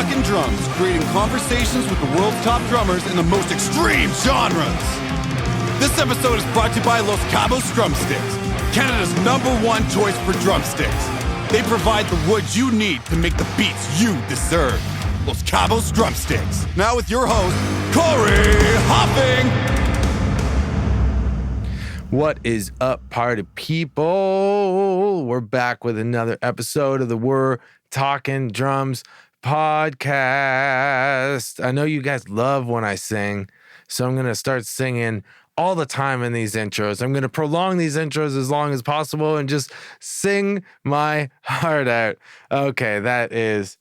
Talkin Drums, creating conversations with the world's top drummers in the most extreme genres. This episode is brought to you by Los Cabos Drumsticks, Canada's #1 choice for drumsticks. They provide the wood you need to make the beats you deserve. Los Cabos Drumsticks. Now with your host, Corey Hopping. What is up, party people? We're back with another episode of the We're Talkin Drums podcast. I know you guys love when I sing, so I'm going to start singing all the time in these intros. I'm going to prolong these intros as long as possible and just sing my heart out. Okay, that is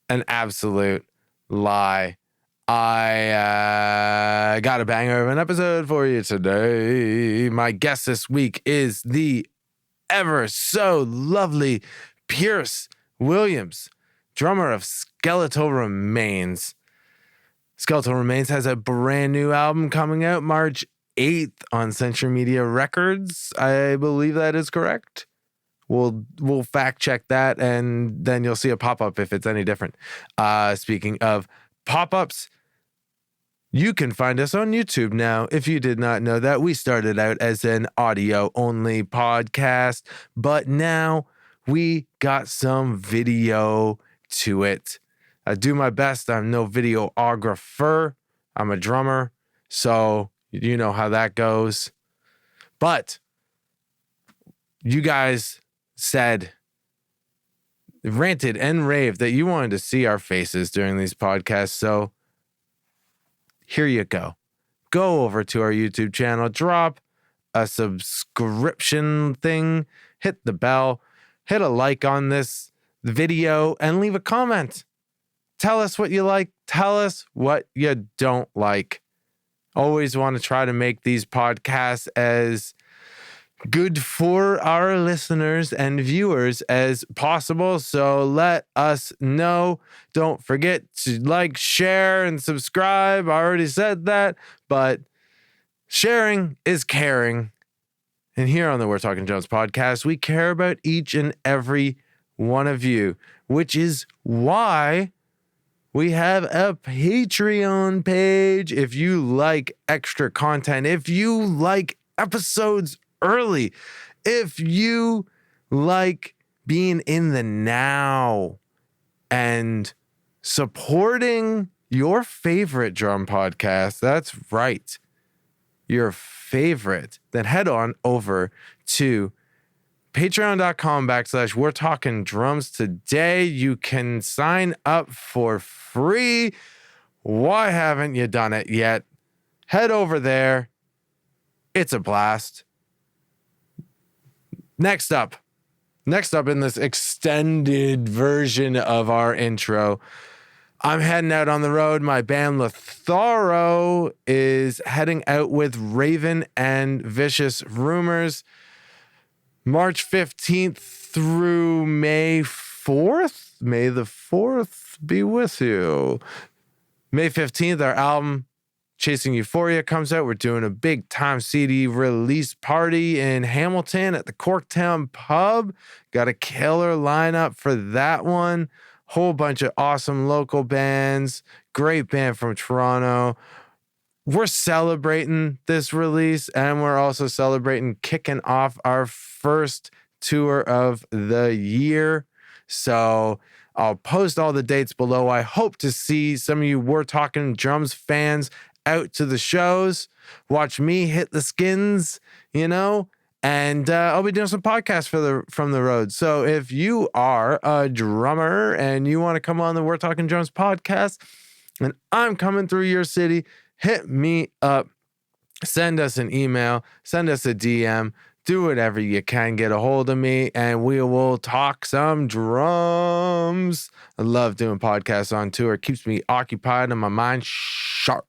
an absolute lie. I got a banger of an episode for you today. My guest this week is the ever so lovely Pierce Williams, drummer of Skeletal Remains. Skeletal Remains has a brand new album coming out March 8th on Century Media Records. I believe that is correct. We'll fact check that, and then you'll see a pop-up if it's any different. Speaking of pop-ups, you can find us on YouTube now. If you did not know that, we started out as an audio-only podcast, but now we got some video to it. I do my best. I'm no videographer. I'm a drummer, so you know how that goes. But you guys said, ranted and raved that you wanted to see our faces during these podcasts, so here you go. Go over to our YouTube channel, drop a subscription thing, hit the bell, hit a like on this video, and leave a comment. Tell us what you like. Tell us what you don't like. Always want to try to make these podcasts as good for our listeners and viewers as possible. So let us know. Don't forget to like, share, and subscribe. I already said that, but sharing is caring. And here on the We're Talking Drums podcast, we care about each and every one of you, which is why we have a Patreon page. If you like extra content, if you like episodes early, if you like being in the now and supporting your favorite drum podcast, that's right, your favorite, then head on over to patreon.com/We're Talking Drums today. You can sign up for free. Why haven't you done it yet? Head over there. It's a blast. Next up in this extended version of our intro, I'm heading out on the road. My band Lotharo is heading out with Raven and Vicious Rumors March 15th through May 4th. May the 4th be with you. May 15th, our album Chasing Euphoria comes out. We're doing a big time CD release party in Hamilton at the Corktown Pub. Got a killer lineup for that one. Whole bunch of awesome local bands. Great band from Toronto. We're celebrating this release, and we're also celebrating kicking off our first tour of the year. So I'll post all the dates below. I hope to see some of you We're Talking Drums fans out to the shows, watch me hit the skins, and I'll be doing some podcasts from the road. So if you are a drummer and you want to come on the We're Talking Drums podcast and I'm coming through your city, hit me up, send us an email, send us a DM, do whatever you can, get a hold of me, and we will talk some drums. I love doing podcasts on tour. It keeps me occupied and my mind sharp.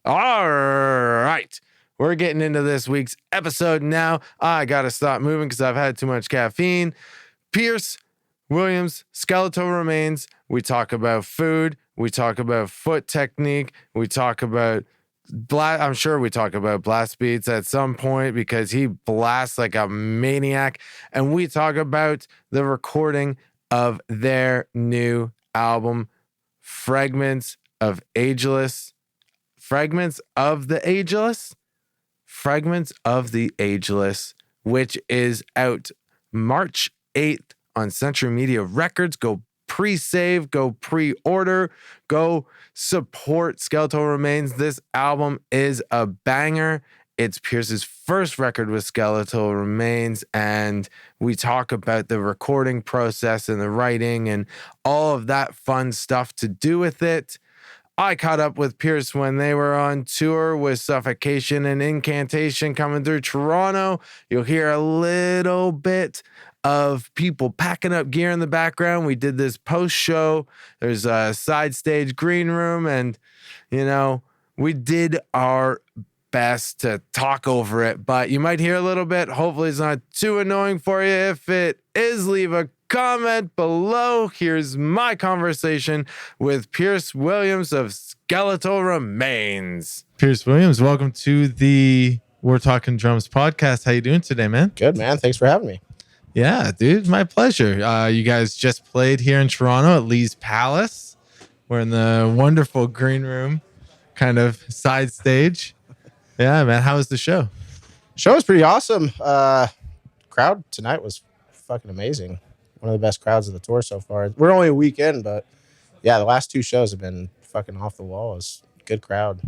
All right, we're getting into this week's episode now. I got to stop moving because I've had too much caffeine. Pierce Williams, Skeletal Remains. We talk about food. We talk about foot technique. We talk about I'm sure we talk about blast beats at some point because he blasts like a maniac. And we talk about the recording of their new album, Fragments of Ageless. Fragments of the Ageless? Fragments of the Ageless, which is out March 8th on Century Media Records. Go pre-save, go pre-order, go support Skeletal Remains. This album is a banger. It's Pierce's first record with Skeletal Remains, and we talk about the recording process and the writing and all of that fun stuff to do with it. I caught up with Pierce when they were on tour with Suffocation and Incantation coming through Toronto. You'll hear a little bit of people packing up gear in the background. We did this post-show. There's a side stage green room, and, you know, we did our best to talk over it, but you might hear a little bit. Hopefully it's not too annoying for you. If it is, leave a comment below. Here's my conversation with Pierce Williams of Skeletal Remains. Pierce Williams, welcome to the We're Talking Drums podcast. How you doing today, man? Good, man. Thanks for having me. Yeah, dude, my pleasure. You guys just played here in Toronto at Lee's Palace. We're in the wonderful green room, kind of side stage. Yeah, man. How was the show? Show was pretty awesome. Crowd tonight was fucking amazing. One of the best crowds of the tour so far. We're only a weekend, but yeah, the last two shows have been fucking off the wall. It's a good crowd.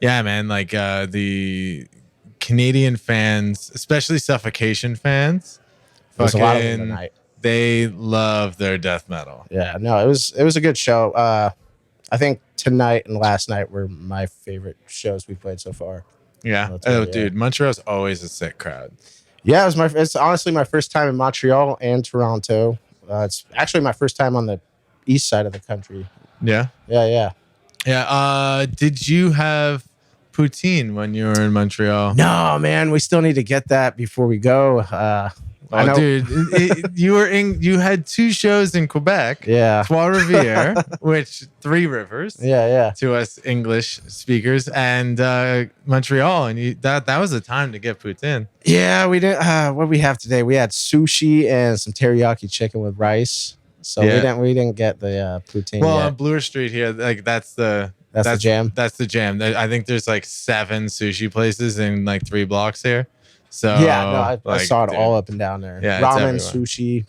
Yeah, man. Like the Canadian fans, especially Suffocation fans, There's a lot of them tonight. They love their death metal. Yeah, no, it was a good show. I think tonight and last night were my favorite shows we played so far. Yeah. Oh, dude, Montreal's always a sick crowd. Yeah, it's honestly my first time in Montreal and Toronto. It's actually my first time on the east side of the country. Yeah. Yeah. Did you have poutine when you were in Montreal? No, man, we still need to get that before we go. Oh, dude, you had two shows in Quebec. Yeah. Trois Rivières, which Three Rivers. Yeah. To us English speakers, and Montreal, and that was a time to get poutine. Yeah, we didn't. What we have today? We had sushi and some teriyaki chicken with rice. So we didn't get the poutine. Well, yet. on Bloor Street here, like that's the jam. That's the jam. I think there's like 7 sushi places in like 3 blocks here. So yeah, no, I saw it all up and down there. Yeah, ramen, sushi.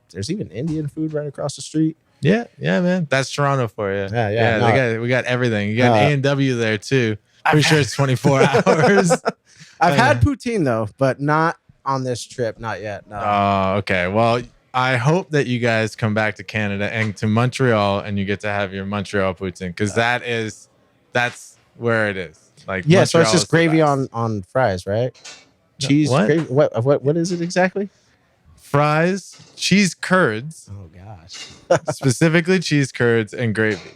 There's even Indian food right across the street. Yeah, man. That's Toronto for you. Yeah. No, we got everything. You got A&W there too. Pretty sure it's 24 hours. I've had poutine though, but not on this trip. Not yet. No. Oh, okay. Well, I hope that you guys come back to Canada and to Montreal, and you get to have your Montreal poutine, because that's where it is. Like, yeah, Montreal, so it's just gravy on fries, right? Cheese, what? gravy. What is it exactly? Fries, cheese curds. Oh gosh. Specifically cheese curds and gravy.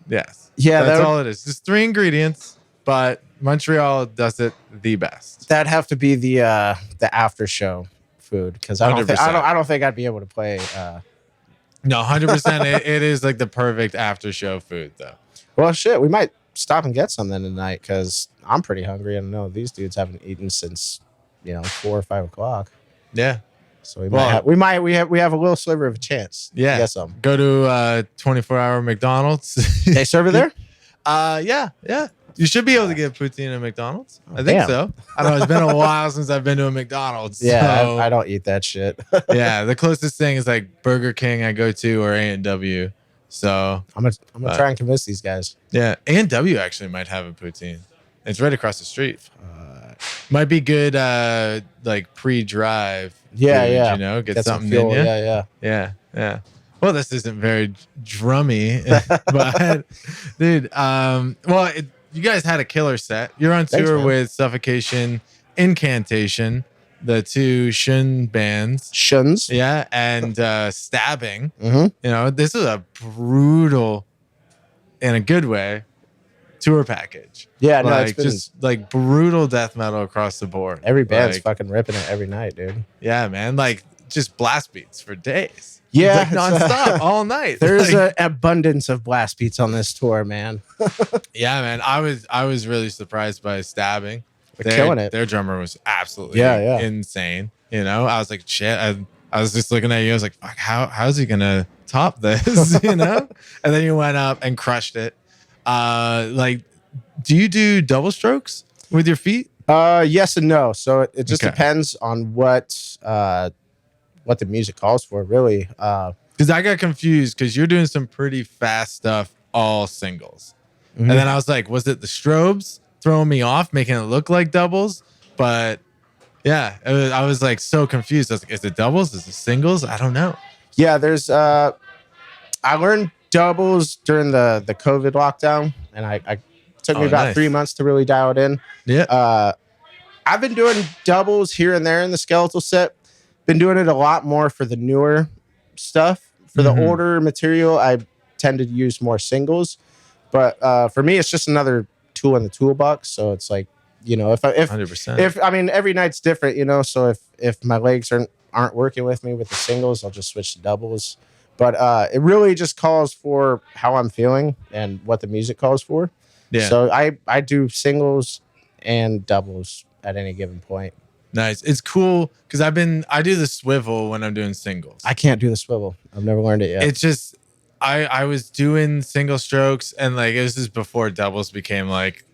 Yes. Yeah, that's all it is. Just 3 ingredients, but Montreal does it the best. That'd have to be the after show food, because I don't think I'd be able to play. No, 100%. It is like the perfect after show food, though. Well, shit, we might stop and get something tonight, because I'm pretty hungry, and I know these dudes haven't eaten since 4 or 5 o'clock. Yeah. So we have a little sliver of a chance. Yeah. To get some. Go to 24-hour McDonald's. They serve it there? Yeah. You should be able to get poutine at McDonald's. I think so. I don't know. It's been a while since I've been to a McDonald's. Yeah, so. I don't eat that shit. Yeah, the closest thing is like Burger King I go to, or A&W. So I'm gonna try and convince these guys. Yeah, A&W actually might have a poutine. It's right across the street. Might be good, like pre-drive. Yeah. Food, get something fuel. in you. Yeah. Well, this isn't very drummy, but dude, you guys had a killer set. You're on tour with Suffocation, Incantation, the 2 Shun bands. Shuns. Yeah, and Stabbing. Mm-hmm. This is a brutal, in a good way, tour package. Yeah, no, like it's been just like brutal death metal across the board. Every band's fucking ripping it every night, dude. Yeah, man. Like just blast beats for days. Yeah, it's like nonstop all night. There's an abundance of blast beats on this tour, man. Yeah, man. I was really surprised by Stabbing. They're killing it. Their drummer was absolutely insane. I was like, shit. I was just looking at you. I was like, fuck, how's he gonna top this? And then you went up and crushed it. Like, do you do double strokes with your feet? Yes and no. So it just Okay. depends on what the music calls for, really. Because I got confused because you're doing some pretty fast stuff, all singles. Mhm. And then I was like, was it the strobes throwing me off, making it look like doubles? But yeah, I was like so confused. I was like, is it doubles? Is it singles? I don't know. Yeah, there's I learned doubles during the COVID lockdown, and I took me about Nice. 3 months to really dial it in. Yeah. I've been doing doubles here and there in the skeletal set. Been doing it a lot more for the newer stuff. For the older material, I tend to use more singles. But for me, it's just another tool in the toolbox. So it's like, if 100%. I mean, every night's different, So if my legs aren't working with me with the singles, I'll just switch to doubles. But it really just calls for how I'm feeling and what the music calls for. Yeah. So I do singles and doubles at any given point. Nice. It's cool because I do the swivel when I'm doing singles. I can't do the swivel. I've never learned it yet. It's just I was doing single strokes, and like it was just before doubles became like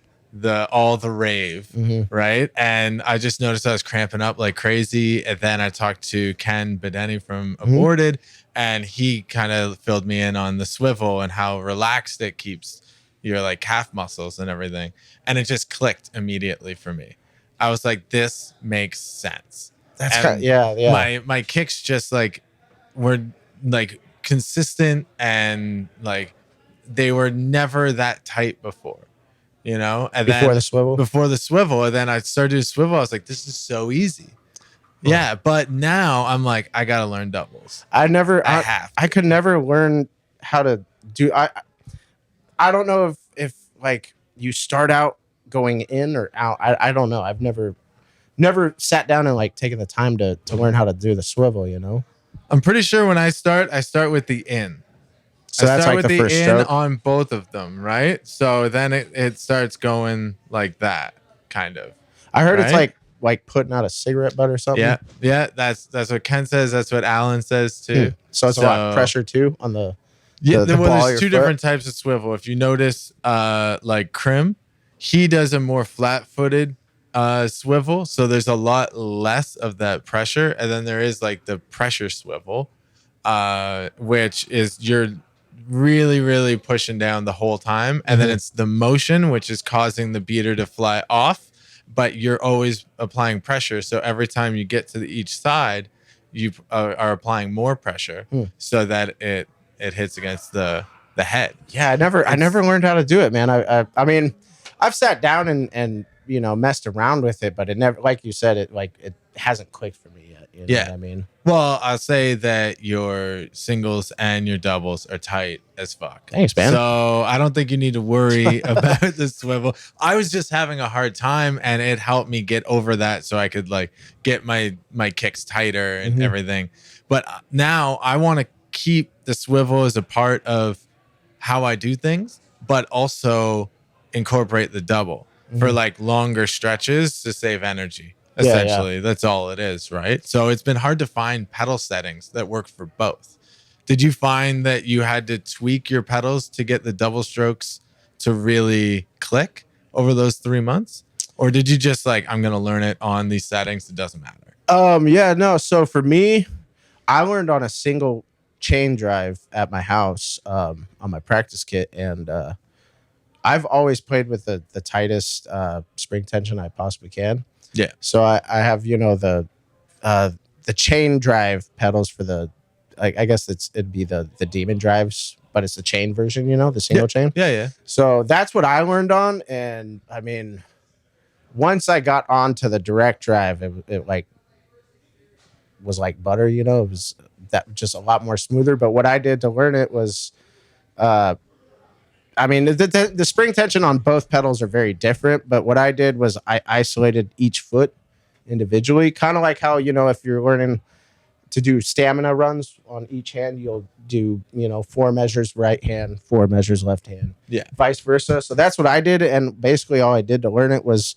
all the rave, right? And I just noticed I was cramping up like crazy. And then I talked to Ken Bedeni from Aborted, and he kind of filled me in on the swivel and how relaxed it keeps your like calf muscles and everything. And it just clicked immediately for me. I was like, this makes sense. That's kind of, yeah. My kicks just like were like consistent, and like they were never that tight before, And Before the swivel, and then I started to swivel. I was like, this is so easy. Yeah, but now I'm like, I gotta learn doubles. I could never learn how to do. I don't know if like you start out going in or out. I don't know. I've never sat down and like taken the time to learn how to do the swivel. I'm pretty sure when I start with the in. So that's like the first stroke on both of them, right? So then it starts going like that, kind of. I heard It's like putting out a cigarette butt or something. Yeah. That's what Ken says. That's what Alan says too. So it's a lot of pressure too on the. There's two different types of swivel. If you notice, like Krim, he does a more flat-footed swivel, so there's a lot less of that pressure. And then there is like the pressure swivel, which is you're really, really pushing down the whole time, and then it's the motion which is causing the beater to fly off, but you're always applying pressure. So every time you get to each side, you are applying more pressure so that it hits against the head. Yeah, I never learned how to do it, man. I mean, I've sat down and messed around with it, but it never, like you said, it hasn't clicked for me yet. You know what I mean? Well, I'll say that your singles and your doubles are tight as fuck. Thanks, man. So I don't think you need to worry about the swivel. I was just having a hard time, and it helped me get over that, so I could like get my kicks tighter and everything. But now I want to keep the swivel as a part of how I do things, but also incorporate the double for like longer stretches to save energy. Essentially, that's all it is, right? So it's been hard to find pedal settings that work for both. Did you find that you had to tweak your pedals to get the double strokes to really click over those 3 months? Or did you just like, I'm going to learn it on these settings, it doesn't matter? Yeah, no. So for me, I learned on a single chain drive at my house on my practice kit, and I've always played with the tightest spring tension I possibly can. Yeah. So I have the chain drive pedals for the I guess it'd be the demon drives, but it's the chain version, the single chain. Yeah. So that's what I learned on, and I mean, once I got onto the direct drive, it like was like butter, it was that just a lot more smoother. But what I did to learn it was, I mean, the spring tension on both pedals are very different, but what I did was I isolated each foot individually, kind of like how, if you're learning to do stamina runs on each hand, you'll do, 4 measures right hand, 4 measures left hand, vice versa. So that's what I did. And basically all I did to learn it was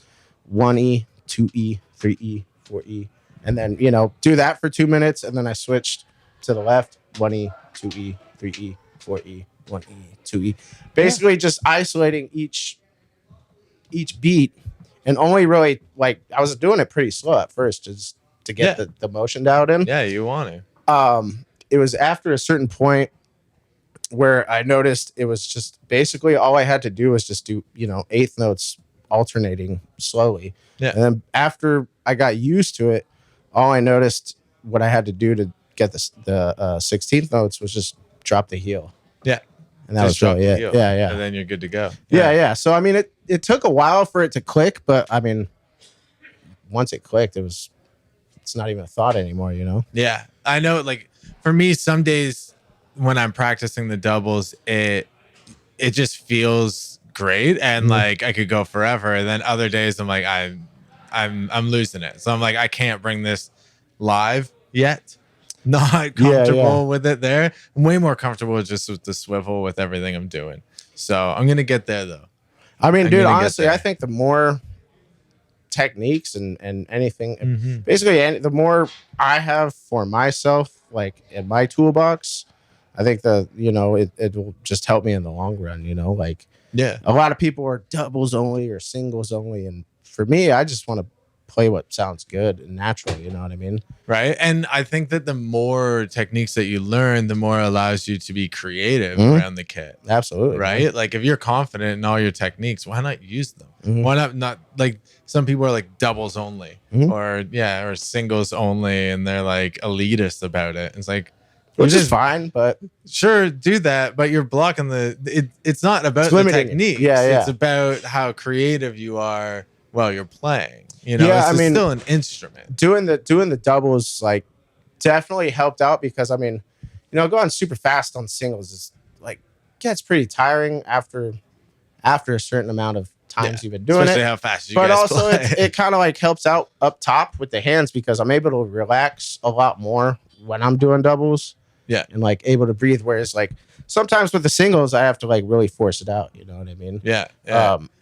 1E, 2E, 3E, 4E, and then do that for 2 minutes, and then I switched to the left, 1E, 2E, 3E, 4E, 1E, 2E, basically just isolating each beat, and only really like I was doing it pretty slow at first just to get the motion dialed in. Yeah, you want to. It was after a certain point where I noticed it was just basically all I had to do was just do eighth notes alternating slowly. Yeah. And then after I got used to it, all I noticed what I had to do to get the 16th notes was just drop the heel. Yeah. And that was really it. Yeah. And then you're good to go. Yeah. So I mean, it took a while for it to click, but I mean, once it clicked, it's not even a thought anymore, Yeah. I know, like for me, some days when I'm practicing the doubles, it just feels great, and like I could go forever. And then other days I'm like I'm losing it. So I'm like, I can't bring this live yet. Not comfortable with it there. I'm way more comfortable just with the swivel with everything I'm doing. So I'm gonna get there though. I mean, dude, honestly, I think the more techniques and anything, basically, the more I have for myself, like in my toolbox, I think it will just help me in the long run. Like a lot of people are doubles only or singles only, and for me, I just want to play what sounds good and natural. You know what I mean? Right. And I think that the more techniques that you learn, the more it allows you to be creative around the kit. Absolutely. Right. Man. Like if you're confident in all your techniques, why not use them? Why not like some people are like doubles only or singles only, and they're like elitist about it. It's like, which is fine, but sure, do that, but you're blocking it's not about the techniques. It's about how creative you are while you're playing. It's still an instrument. Doing the doubles like definitely helped out, because I mean, going super fast on singles is like gets pretty tiring after a certain amount of times you've been doing especially it. How fast you but guys also play. it kind of like helps out up top with the hands, because I'm able to relax a lot more when I'm doing doubles. Yeah. And like able to breathe. Whereas like sometimes with the singles, I have to like really force it out. You know what I mean? Yeah.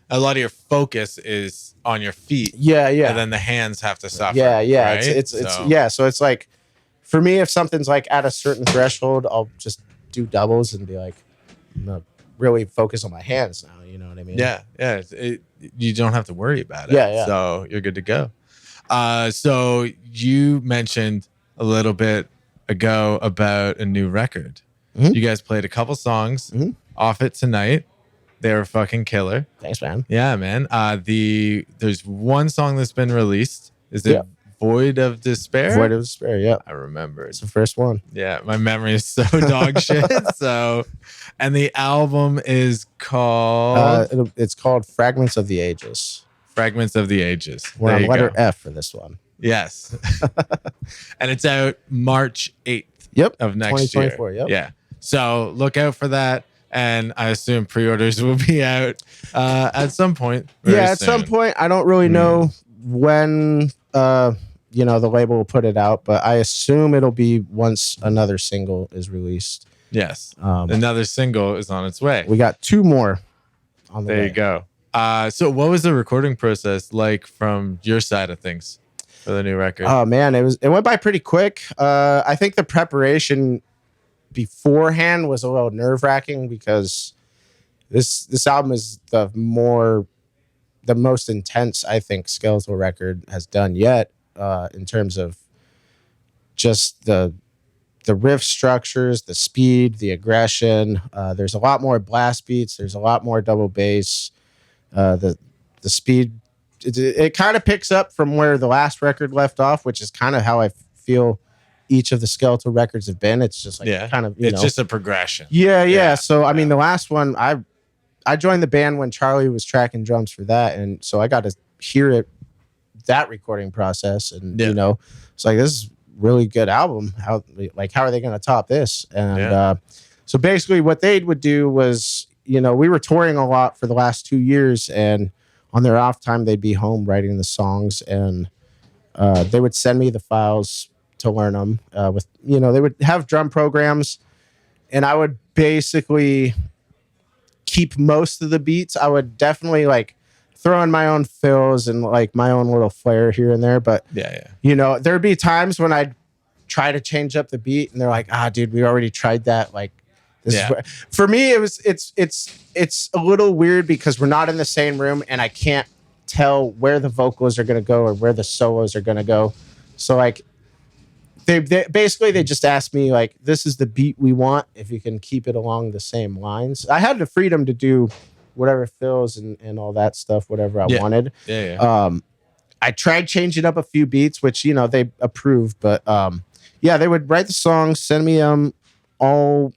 A lot of your focus is on your feet. Yeah. And then the hands have to suffer. Yeah. Right? So it's like, for me, if something's like at a certain threshold, I'll just do doubles and be like, really focus on my hands now. You know what I mean? Yeah. Yeah. You don't have to worry about it. Yeah. So you're good to go. So you mentioned a little bit ago about a new record. You guys played a couple songs off it tonight. They were fucking killer. Thanks, man. Yeah, man. There's one song that's been released. Is it Void of Despair? Void of Despair, yeah. I remember. It's the first one. Yeah, my memory is so dog shit. And the album is called it's called Fragments of the Ages. Fragments of the Ages. We're on letter F for this one. Yes. And it's out March 8th of next 2024, year. Yeah. So look out for that. And I assume pre-orders will be out at some point. At some point. I don't really know when the label will put it out, but I assume it'll be once another single is released. Yes. Another single is on its way. We got 2 more on the way. There you go. So what was the recording process like from your side of things for the new record? Oh man, it went by pretty quick. I think the preparation beforehand was a little nerve-wracking, because this album is the most intense I think Skeletal record has done yet, in terms of just the riff structures, the speed, the aggression. There's a lot more blast beats. There's a lot more double bass. The speed, it kind of picks up from where the last record left off, which is kind of how I feel each of the Skeletal records have been. It's just like kind of, it's just a progression. Yeah. So I mean, the last one, I joined the band when Charlie was tracking drums for that, and so I got to hear that recording process, and it's like, this is really good album. How are they going to top this? And so basically what they would do was, we were touring a lot for the last 2 years, and on their off time they'd be home writing the songs, and they would send me the files to learn them. They would have drum programs, and I would basically keep most of the beats. I would definitely throw in my own fills and like my own little flair here and there. But Yeah. you know, there'd be times when I'd try to change up the beat, and they're like, dude, we already tried that. Like, this is what, for me, it's a little weird because we're not in the same room, and I can't tell where the vocals are gonna go or where the solos are gonna go. So like, they basically they just asked me like, this is the beat we want, if you can keep it along the same lines. I had the freedom to do whatever fills and all that stuff, whatever I wanted. I tried changing up a few beats, which, you know, they approved, but yeah, they would write the songs, send me all,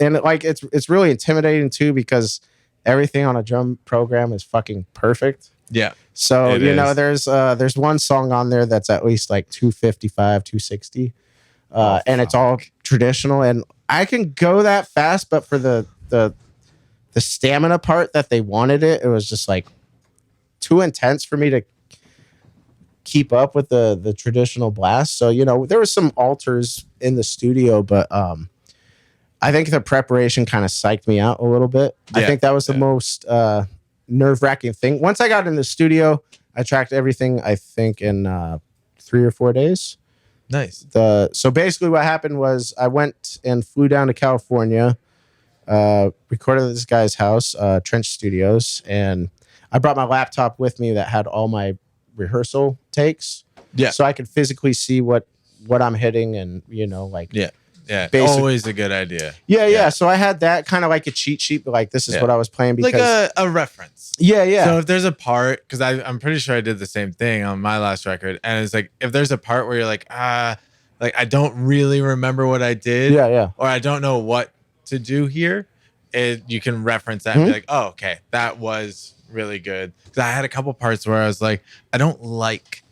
and it's really intimidating too, because everything on a drum program is fucking perfect. Yeah. So you know, there's one song on there that's at least like 255, 260, and it's all traditional, and I can go that fast, but for the stamina part that they wanted it was just like too intense for me to keep up with the traditional blast. So, you know, there was some alters in the studio, but I think the preparation kind of psyched me out a little bit. I think that was the most nerve-wracking thing. Once I got in the studio, I tracked everything, I think, in 3 or 4 days. Nice. So basically what happened was I went and flew down to California, recorded at this guy's house, Trench Studios, and I brought my laptop with me that had all my rehearsal takes, so I could physically see what I'm hitting, and you know, like always a good idea. So I had that kind of like a cheat sheet, but like, this is what I was playing, because like a reference. So if there's a part, because I'm pretty sure I did the same thing on my last record, and it's like, if there's a part where you're like, like I don't really remember what I did, or I don't know what to do here, you can reference that and be like, oh, okay, that was really good. Because I had a couple parts where I was like, I don't like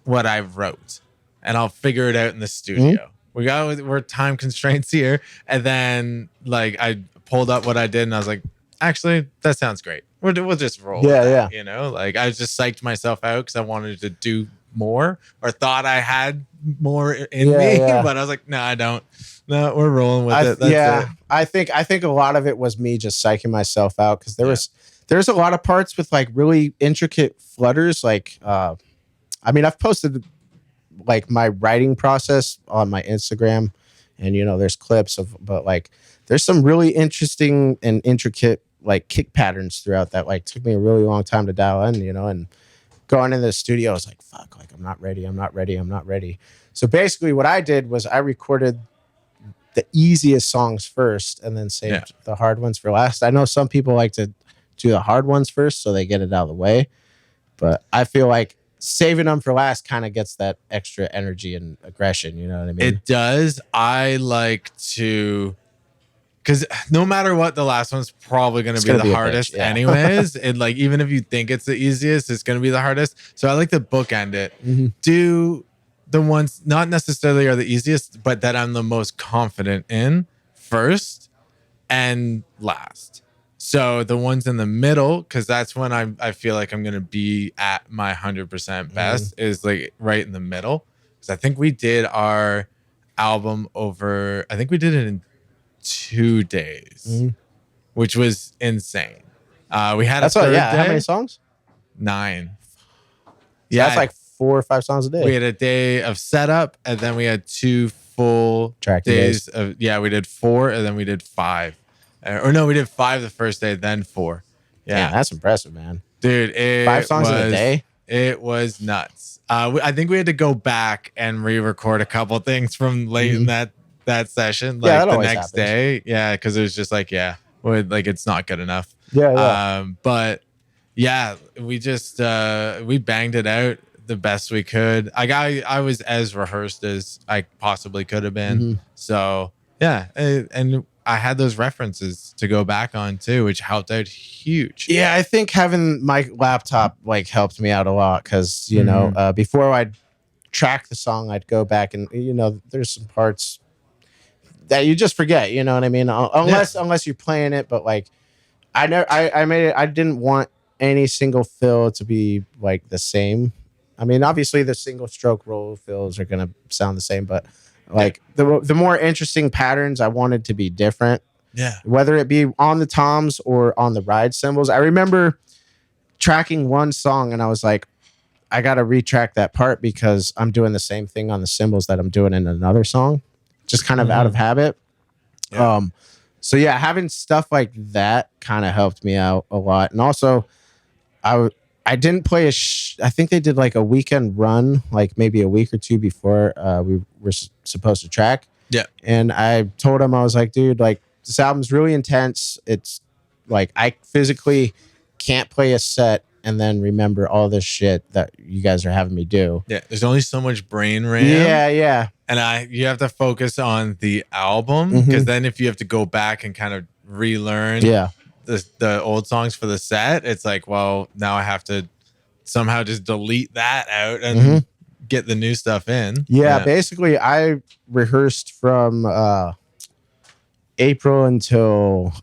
what I wrote, and I'll figure it out in the studio. We're time constraints here, and then like I pulled up what I did, and I was like, actually, that sounds great. We'll just roll. You know, like I just psyched myself out because I wanted to do more, or thought I had more in me, but I was like, no, I don't. No, we're rolling with it. That's it. I think a lot of it was me just psyching myself out, because there's a lot of parts with like really intricate flutters. Like, I mean, I've posted like my writing process on my Instagram, and you know, there's clips but like, there's some really interesting and intricate like kick patterns throughout that like took me a really long time to dial in, you know, and going into the studio, I was like, fuck, like I'm not ready. So basically what I did was I recorded the easiest songs first and then saved the hard ones for last. I know some people like to do the hard ones first so they get it out of the way, but I feel like saving them for last kind of gets that extra energy and aggression. You know what I mean? It does. I like to, because no matter what, the last one's probably going to be the hardest anyways. And like, even if you think it's the easiest, it's going to be the hardest. So I like to bookend it. Do the ones not necessarily are the easiest, but that I'm the most confident in first and last. So the ones in the middle, because that's when I feel like I'm going to be at my 100% best, is like right in the middle. Because I think we did our album I think we did it in 2 days, which was insane. We had a third day. How many songs? 9. So that's like 4 or 5 songs a day. We had a day of setup, and then we had 2 full track days of we did 4, and then we did 5. Or no, we did 5 the first day, then 4. Yeah, that's impressive, man. Dude, 5 songs in a day? It was nuts. I think we had to go back and re-record a couple things from late in that session, like the next day. Yeah, because it was just like, it's not good enough. But yeah, we just we banged it out the best we could. I was as rehearsed as I possibly could have been. So yeah, and I had those references to go back on too, which helped out huge. Yeah, I think having my laptop like helped me out a lot, because you know, before I'd track the song, I'd go back and you know, there's some parts that you just forget. You know what I mean? Unless you're playing it, but like I made it. I didn't want any single fill to be like the same. I mean, obviously the single stroke roll fills are gonna sound the same, but like the more interesting patterns I wanted to be different. Yeah. Whether it be on the toms or on the ride cymbals. I remember tracking one song and I was like, I got to retrack that part because I'm doing the same thing on the cymbals that I'm doing in another song, just kind of out of habit. Yeah. So yeah, having stuff like that kind of helped me out a lot. And also I didn't play I think they did like a weekend run, like maybe a week or two before we were supposed to track. Yeah. And I told him, I was like, dude, like this album's really intense. It's like I physically can't play a set and then remember all this shit that you guys are having me do. Yeah. There's only so much brain RAM. Yeah. And you have to focus on the album because then if you have to go back and kind of relearn the old songs for the set, it's like, well, now I have to somehow just delete that out and get the new stuff in. Yeah, basically I rehearsed from April until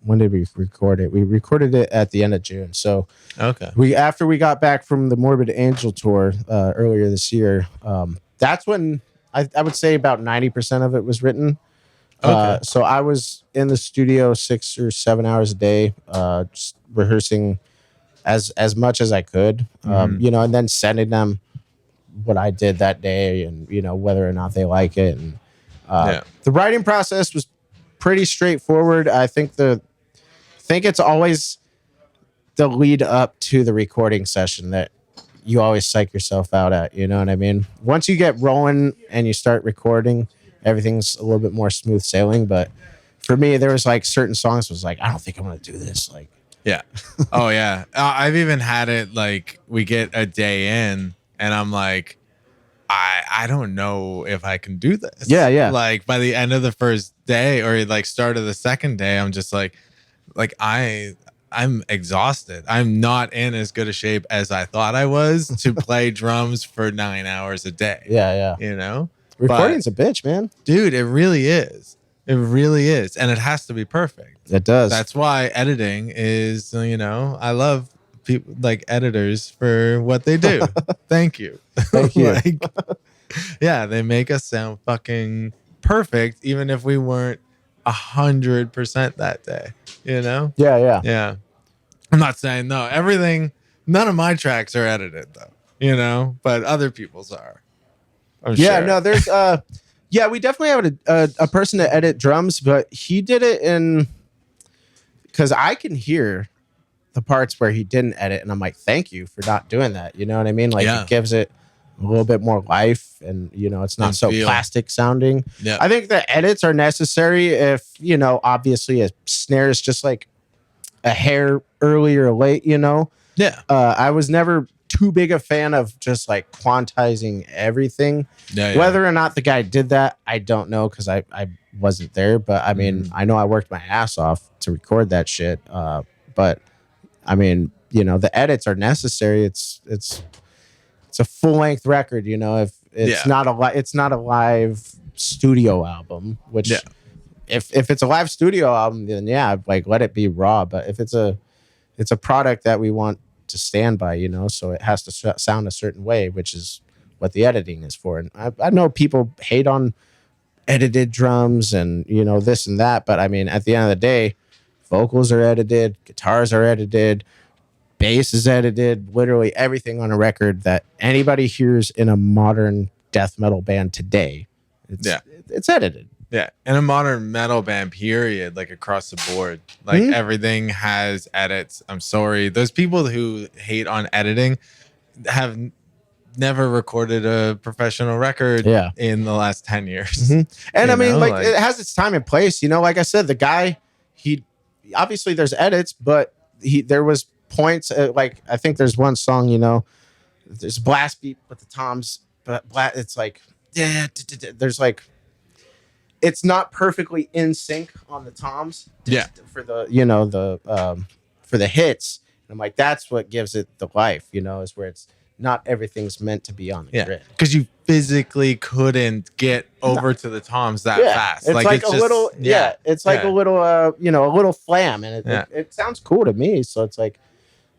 when did we record it? We recorded it at the end of June. So after we got back from the Morbid Angel tour earlier this year, that's when I would say about 90% of it was written. So I was in the studio 6 or 7 hours a day, just rehearsing as much as I could, and then sending them what I did that day and, whether or not they like it. And the writing process was pretty straightforward. I think it's always the lead up to the recording session that you always psych yourself out at, you know what I mean? Once you get rolling and you start recording, everything's a little bit more smooth sailing. But for me, there was like certain songs was like, I don't think I'm going to do this. Like, yeah. Oh yeah. I've even had it like we get a day in and I'm like, I don't know if I can do this. Yeah. Like by the end of the first day or like start of the second day, I'm just like I'm exhausted. I'm not in as good a shape as I thought I was to play drums for 9 hours a day. Yeah. Recording's a bitch, man. Dude, it really is. It really is. And it has to be perfect. It does. That's why editing is, I love people like editors for what they do. Thank you. Thank you. Yeah, they make us sound fucking perfect, even if we weren't 100% that day, Yeah. I'm not saying none of my tracks are edited though, but other people's are. I'm sure. No, there's we definitely have a person to edit drums, but he did it because I can hear the parts where he didn't edit, and I'm like, thank you for not doing that. You know what I mean? Like it gives it a little bit more life, and it's not so plastic sounding. Yeah, I think the edits are necessary if obviously a snare is just like a hair early or late. Yeah. I was never too big a fan of just like quantizing everything. Yeah. Whether or not the guy did that, I don't know because I wasn't there. But I mean, I know I worked my ass off to record that shit. But I mean, the edits are necessary. It's a full length record. If it's not a live studio album, which if it's a live studio album, then like let it be raw. But if it's a product that we want to stand by, so it has to sound a certain way, which is what the editing is for. And I know people hate on edited drums and this and that, but I mean, at the end of the day, vocals are edited, guitars are edited, bass is edited, literally everything on a record that anybody hears in a modern death metal band today, it's edited. Yeah, in a modern metal band, period, like across the board, like everything has edits. I'm sorry, those people who hate on editing have never recorded a professional record in the last 10 years. And I mean, like it has its time and place. Like I said, the guy, he obviously there's edits, but there was points like I think there's one song, there's blast beat with the toms, but it's like there's like. It's not perfectly in sync on the toms. For the for the hits. And I'm like, that's what gives it the life, is where it's not everything's meant to be on the grid. Because you physically couldn't get over to the toms that fast. It's like a little it's like a little a little flam, and it sounds cool to me. So it's like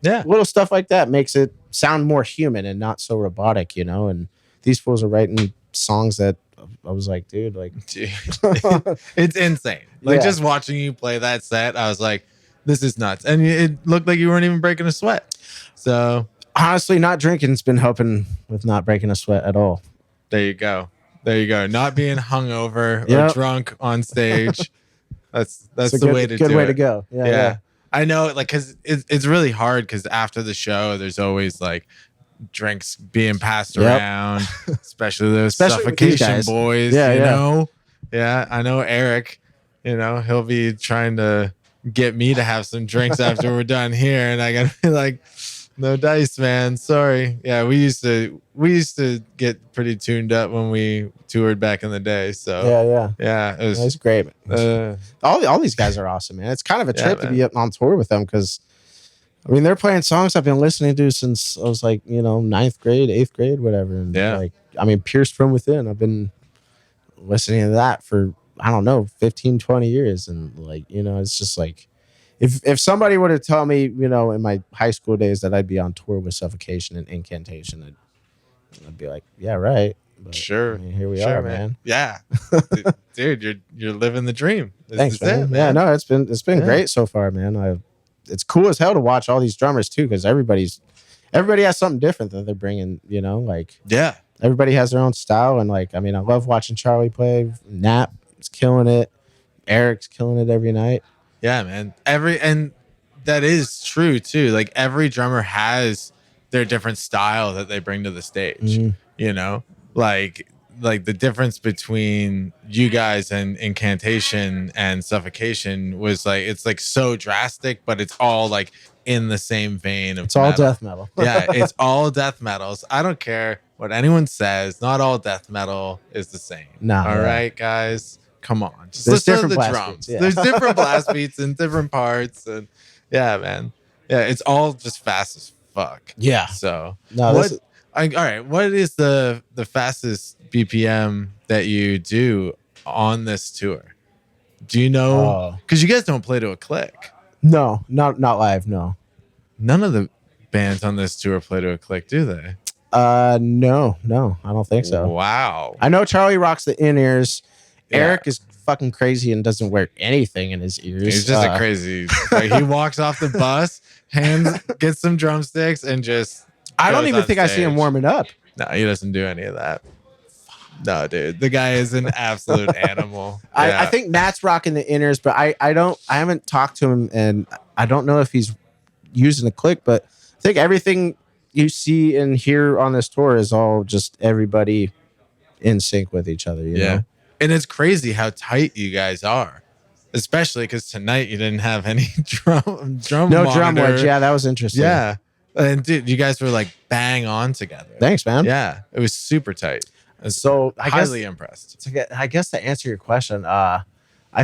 little stuff like that makes it sound more human and not so robotic, and these fools are writing songs that I was like, dude, it's insane. Like just watching you play that set, I was like, this is nuts. And it looked like you weren't even breaking a sweat. So Honestly, not drinking's been helping with not breaking a sweat at all. there you go. There you go. Not being hungover or Yep. drunk on stage. That's It's a the good way to good do way it. to go. Yeah. I know, like, because it's really hard because after the show, there's always like drinks being passed Yep. around, especially those Especially with these Suffocation guys. boys. Yeah, you yeah. know? Yeah. I know Eric, he'll be trying to get me to have some drinks after we're done here. And I got to be like, no dice, man. Sorry. Yeah. We used to get pretty tuned up when we toured back in the day. So yeah, it was It's great. All these guys are awesome, man. It's kind of a trip to man. be up on tour with them because, I mean, they're playing songs I've been listening to since I was like, 9th grade, 8th grade, whatever. And Yeah. like, I mean, Pierced from Within. I've been listening to that for, I don't know, 15, 20 years. And like, it's just like, if somebody would have told me, in my high school days that I'd be on tour with Suffocation and Incantation, I'd be like, yeah, right. But, Sure. I mean, here we Sure, are, man. Yeah. Dude, you're living the dream. This Thanks, is man. it, Yeah, no, it's been Yeah. great so far, man. It's cool as hell to watch all these drummers too, because everybody has something different that they're bringing. Like Yeah. everybody has their own style, and like I mean, I love watching Charlie play. Nap is killing it. Eric's killing it every night. Yeah, man. And that is true too. Like every drummer has their different style that they bring to the stage. Mhm. Like the difference between you guys and Incantation and Suffocation was like it's like so drastic, but it's all like in the same vein of It's all metal. death metal. Yeah, it's all death metals. I don't care what anyone says. Not all death metal is the same. Nah, all yeah. right, guys. Come on. Just There's listen to different the blast drums. beats, yeah. There's different blast beats and different parts. And yeah, man. Yeah, it's all just fast as fuck. Yeah. So No, all right. What is the fastest BPM that you do on this tour? Do you know? Because you guys don't play to a click. No, not live. No. None of the bands on this tour play to a click, do they? No, I don't think so. Wow. I know Charlie rocks the in-ears. Yeah. Eric is fucking crazy and doesn't wear anything in his ears. He's just a crazy. Like, he walks off the bus, gets some drumsticks, and just. I don't goes even on think I see him stage. warming up. No, he doesn't do any of that. No, dude, the guy is an absolute animal. I think Matt's rocking the inners, but I haven't talked to him, and I don't know if he's using a click, but I think everything you see and hear on this tour is all just everybody in sync with each other. You know? And it's crazy how tight you guys are, especially because tonight you didn't have any drum No monitor. drum wedge. Yeah, that was interesting. Yeah, and dude, you guys were like bang on together. Thanks, man. Yeah, it was super tight. So Highly impressed. I guess to answer your question, I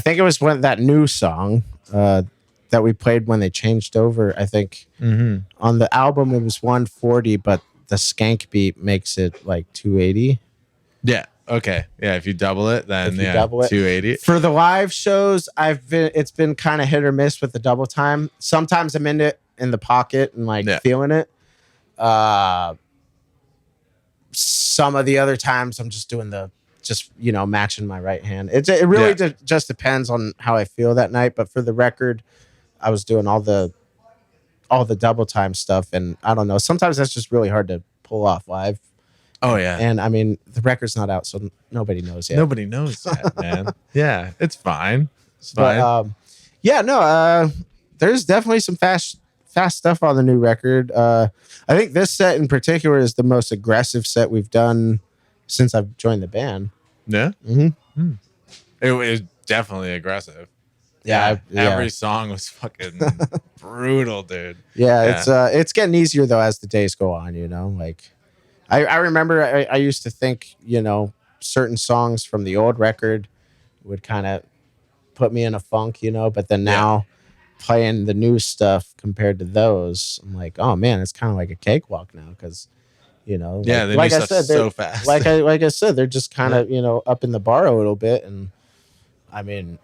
think it was when that new song that we played when they changed over. I think on the album it was 140, but the skank beat makes it like 280. Yeah. Okay. Yeah. If you double it, then If you double it. 280. For the live shows, it's been kind of hit or miss with the double time. Sometimes I'm in the pocket and like feeling it. Some of the other times I'm just doing matching my right hand. It really just depends on how I feel that night. But for the record, I was doing all the double time stuff, and I don't know. Sometimes that's just really hard to pull off live. Oh yeah. And I mean, the record's not out, so nobody knows yet. Nobody knows that, man. Yeah, it's fine. It's fine. But there's definitely some fast stuff on the new record. I think this set in particular is the most aggressive set we've done since I've joined the band. Yeah. Mm-hmm. It was definitely aggressive. Yeah. Every song was fucking brutal, dude. Yeah, it's getting easier though as the days go on. Like I remember I used to think certain songs from the old record would kind of put me in a funk, but then now playing the new stuff compared to those, I'm like, oh man, it's kind of like a cakewalk now because the new stuff's so fast. Like I said, they're just kind of up in the bar a little bit, and I mean,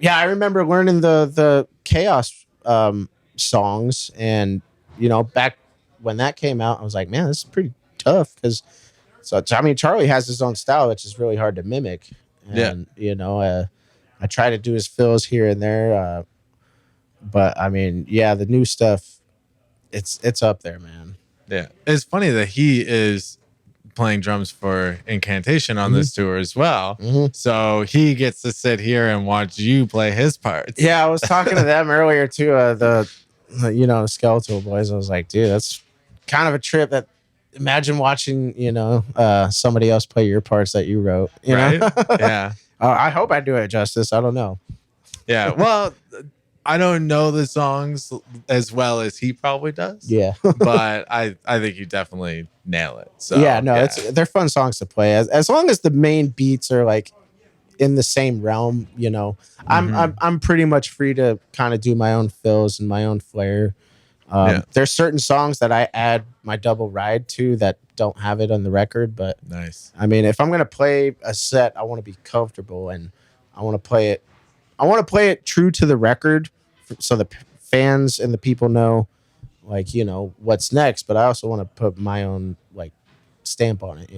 I remember learning the Chaos songs, and back when that came out, I was like, man, this is pretty tough because Charlie has his own style, which is really hard to mimic, and I try to do his fills here and there. But I mean, yeah, the new stuff, it's up there, man. Yeah. It's funny that he is playing drums for Incantation on this tour as well. So he gets to sit here and watch you play his parts. Yeah, I was talking to them earlier too. The Skeletal boys. I was like, dude, that's kind of a trip. That imagine watching, somebody else play your parts that you wrote. You Right? know? Yeah. I hope I do it justice. I don't know. Yeah. Well, I don't know the songs as well as he probably does. Yeah. But I think you definitely nail it. So yeah, no, they're fun songs to play as long as the main beats are like in the same realm. I'm pretty much free to kind of do my own fills and my own flair. There's certain songs that I add my double ride to that don't have it on the record, but nice. I mean, if I'm gonna play a set, I want to be comfortable and I want to play it true to the record, so the fans and the people know, like, what's next. But I also want to put my own like stamp on it.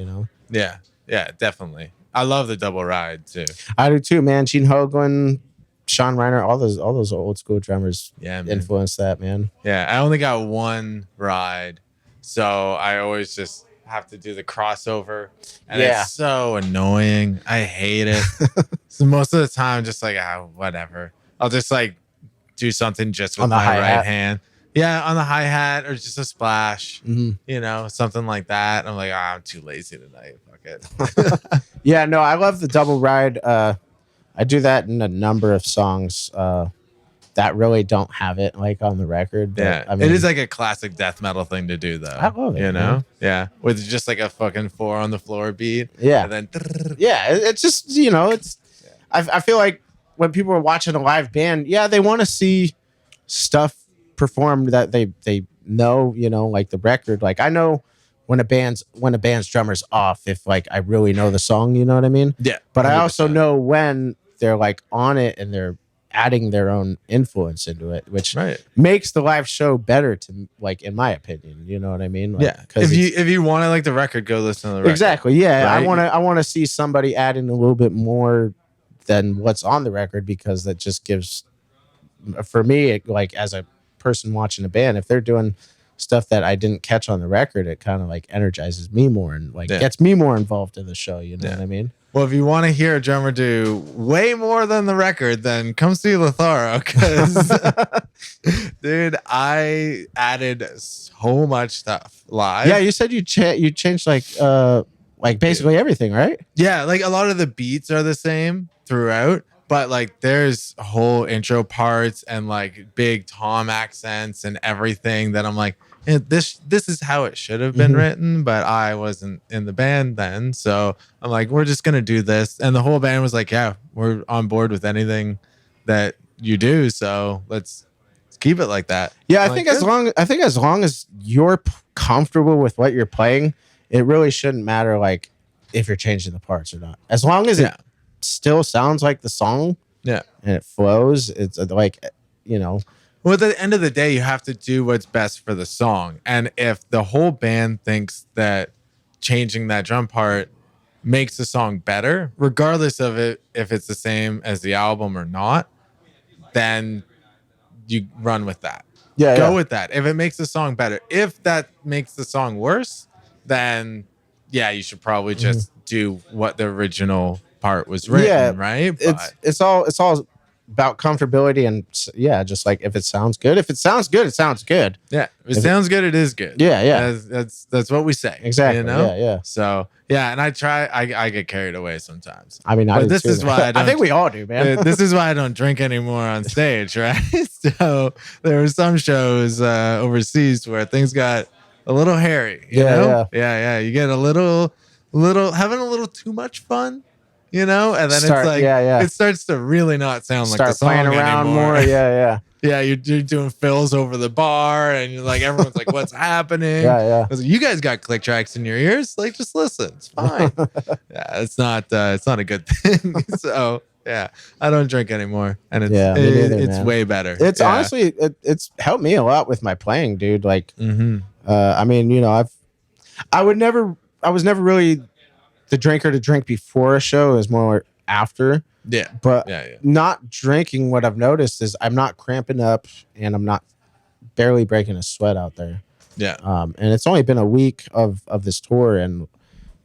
Yeah. Yeah, definitely. I love the double ride too. I do too, man. Gene Hoglan, Sean Reiner, all those old school drummers influenced that, man. Yeah, I only got one ride, so I always just have to do the crossover, and it's so annoying. I hate it. So most of the time, just like whatever. I'll just like do something just with my right hand. Yeah, on the hi-hat or just a splash, something like that. I'm like, I'm too lazy tonight. Fuck it. Yeah, no, I love the double ride. I do that in a number of songs that really don't have it like on the record. But, yeah, I mean, it is like a classic death metal thing to do, though. I love it. Man. Yeah, with just like a fucking 4 on the floor beat. Yeah, and then it's just it's. I feel like when people are watching a live band, they want to see stuff performed that they know, like the record. Like I know when a band's drummer's off if like I really know the song, you know what I mean? Yeah. But 100%. I also know when they're like on it and they're adding their own influence into it, which makes the live show better to like, in my opinion, you know what I mean? Like, yeah. If you want to like the record, go listen to the record. Exactly. Yeah. Right? I want to see somebody adding a little bit more than what's on the record, because that just gives, for me, like as a person watching a band, if they're doing stuff that I didn't catch on the record, it kind of like energizes me more and like gets me more involved in the show. You know what I mean? Well, if you want to hear a drummer do way more than the record, then come see Letharo, because dude, I added so much stuff live. Yeah, you said you changed like basically everything, right? Yeah, like a lot of the beats are the same throughout, but like there's whole intro parts and like big tom accents and everything that I'm like, this is how it should have been written, but I wasn't in the band then, so I'm like, we're just gonna do this, and the whole band was like, yeah, we're on board with anything that you do, so let's keep it like that. Yeah, I think as long as you're comfortable with what you're playing, it really shouldn't matter like if you're changing the parts or not, as long as it still sounds like the song, and it flows. It's like, well, at the end of the day, you have to do what's best for the song. And if the whole band thinks that changing that drum part makes the song better, regardless of it, if it's the same as the album or not, then you run with that. Go with that. If it makes the song better, if that makes the song worse, then you should probably just do what the original part was written, right? But it's all about comfortability, and just like if it sounds good, it sounds good. Yeah, if it sounds good, it is good. Yeah. That's what we say. Exactly. Yeah. So and I get carried away sometimes. I mean, this is why I think we all do, man. This is why I don't drink anymore on stage, right? So there were some shows overseas where things got a little hairy. You know? Yeah. You get a little having a little too much fun. And then it's like it starts to really not sound like the song playing around anymore. more. Yeah. You're doing fills over the bar, and you're like, everyone's like, "What's happening?" Yeah. I was like, you guys got click tracks in your ears, like just listen, it's fine. It's not a good thing. So I don't drink anymore, and it's way better. It's honestly it's helped me a lot with my playing, dude. Like, I mean, I was never really the drinker to drink before a show. Is more after. Yeah. But Yeah. not drinking, what I've noticed is I'm not cramping up and I'm not barely breaking a sweat out there. Yeah. And it's only been a week of this tour, and